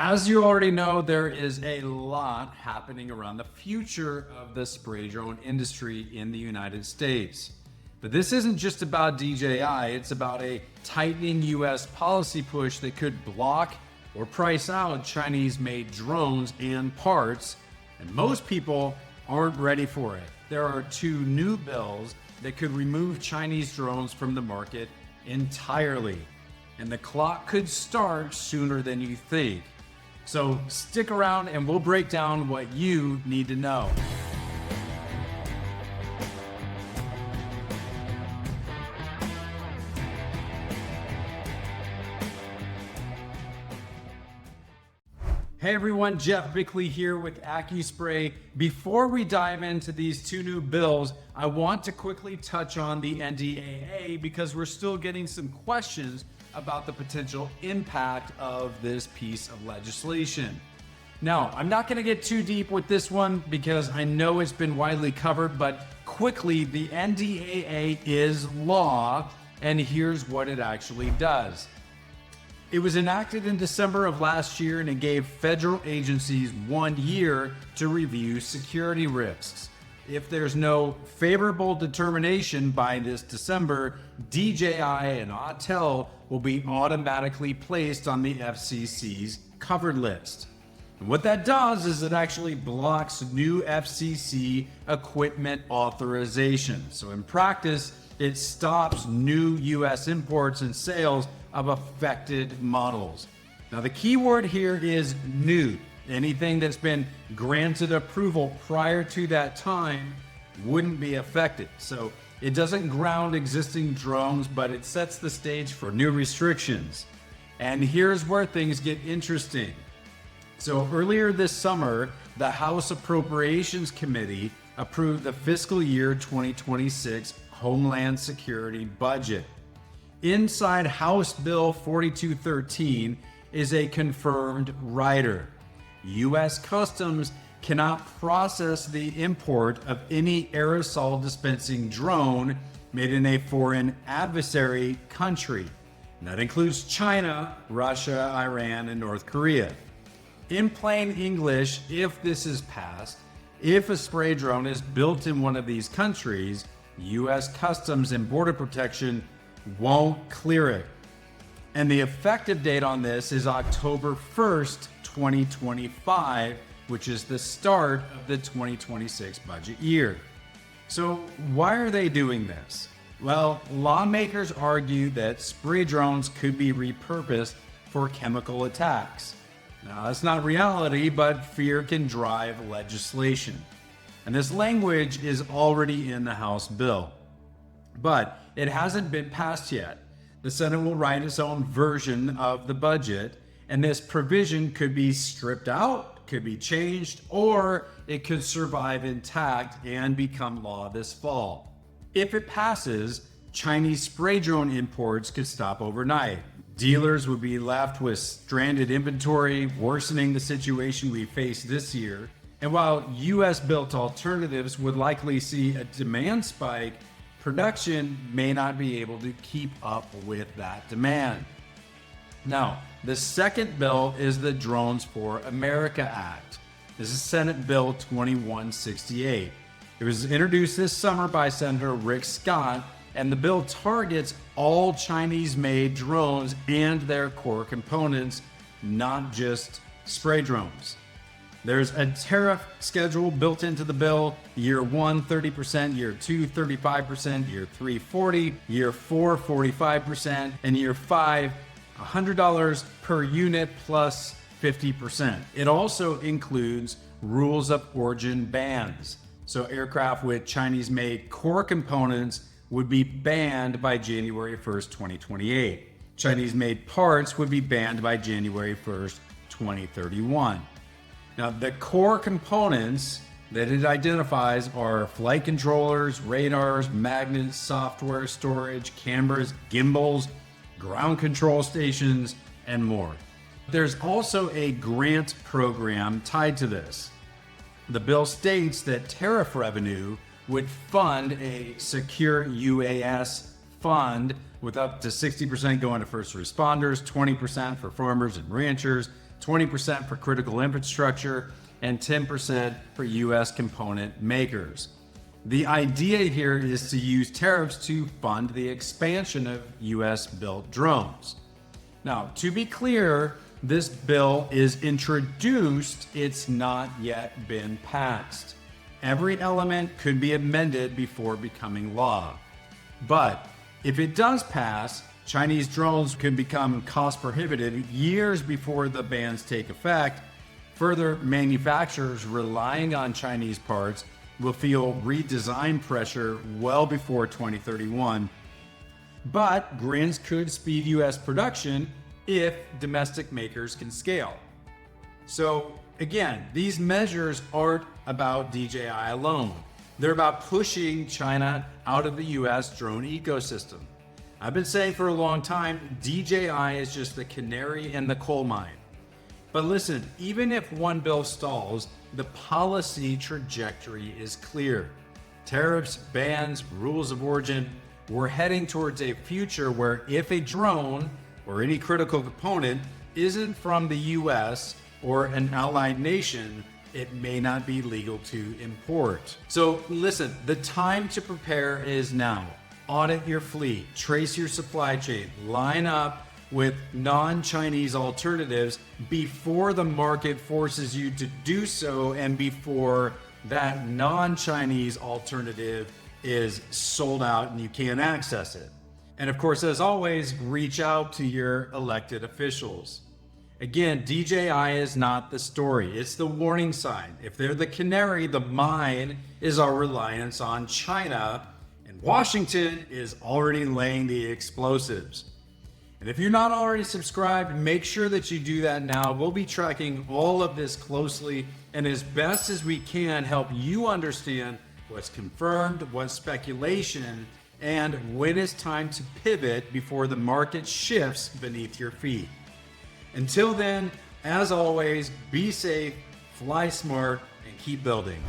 As you already know, there is a lot happening around the future of the spray drone industry in the United States. But this isn't just about DJI, it's about a tightening US policy push that could block or price out Chinese-made drones and parts, and most people aren't ready for it. There are two new bills that could remove Chinese drones from the market entirely, and the clock could start sooner than you think. So stick around and we'll break down what you need to know. Hey everyone, Jeff Bickley here with AccuSpray. Before we dive into these two new bills, I want to quickly touch on the NDAA because we're still getting some questions about the potential impact of this piece of legislation. Now, I'm not going to get too deep with this one because I know it's been widely covered, but quickly, the NDAA is law, and here's what it actually does. It was enacted in December of last year, and it gave federal agencies 1 year to review security risks. If there's no favorable determination by this December, DJI and Autel will be automatically placed on the FCC's covered list. And what that does is it actually blocks new FCC equipment authorization. So in practice, it stops new US imports and sales of affected models. Now the key word here is new. Anything that's been granted approval prior to that time wouldn't be affected. So it doesn't ground existing drones, but it sets the stage for new restrictions. And here's where things get interesting. So earlier this summer, the House Appropriations Committee approved the fiscal year 2026 Homeland Security budget. Inside House Bill 4213 is a confirmed rider. U.S. Customs cannot process the import of any aerosol dispensing drone made in a foreign adversary country. And that includes China, Russia, Iran, and North Korea. In plain English, if this is passed, if a spray drone is built in one of these countries, U.S. Customs and Border Protection won't clear it. And the effective date on this is October 1st, 2025, which is the start of the 2026 budget year. So why are they doing this? Well, lawmakers argue that spray drones could be repurposed for chemical attacks. Now, that's not reality, but fear can drive legislation. And this language is already in the House bill, but it hasn't been passed yet. The Senate will write its own version of the budget, and this provision could be stripped out, could be changed, or it could survive intact and become law this fall. If it passes, Chinese spray drone imports could stop overnight. Dealers would be left with stranded inventory, worsening the situation we face this year. And while US-built alternatives would likely see a demand spike, production may not be able to keep up with that demand. Now, the second bill is the Drones for America Act. This is Senate Bill 2168. It was introduced this summer by Senator Rick Scott, and the bill targets all Chinese-made drones and their core components, not just spray drones. There's a tariff schedule built into the bill. Year 1, 30%, year 2, 35%, year 3, 40%, year 4, 45%, and year 5, $100 per unit plus 50%. It also includes rules of origin bans. So aircraft with Chinese-made core components would be banned by January 1st, 2028. Chinese-made parts would be banned by January 1st, 2031. Now, the core components that it identifies are flight controllers, radars, magnets, software, storage, cameras, gimbals, ground control stations, and more. There's also a grant program tied to this. The bill states that tariff revenue would fund a secure UAS fund with up to 60% going to first responders, 20% for farmers and ranchers, 20% for critical infrastructure, and 10% for US component makers. The idea here is to use tariffs to fund the expansion of US built drones. Now, to be clear, this bill is introduced, it's not yet been passed. Every element could be amended before becoming law. But if it does pass, Chinese drones can become cost prohibitive years before the bans take effect. Further, manufacturers relying on Chinese parts will feel redesign pressure well before 2031. But grants could speed US production if domestic makers can scale. So again, these measures aren't about DJI alone. They're about pushing China out of the US drone ecosystem. I've been saying for a long time, DJI is just the canary in the coal mine. But listen, even if one bill stalls, the policy trajectory is clear. Tariffs, bans, rules of origin, we're heading towards a future where if a drone or any critical component isn't from the US or an allied nation, it may not be legal to import. So listen, the time to prepare is now. Audit your fleet, trace your supply chain, line up with non-Chinese alternatives before the market forces you to do so and before that non-Chinese alternative is sold out and you can't access it. And of course, as always, reach out to your elected officials. Again, DJI is not the story, it's the warning sign. If they're the canary, the mine is our reliance on China, and Washington is already laying the explosives. And if you're not already subscribed, make sure that you do that now. We'll be tracking all of this closely and as best as we can help you understand what's confirmed, what's speculation, and when it's time to pivot before the market shifts beneath your feet. Until then, as always, be safe, fly smart, and keep building.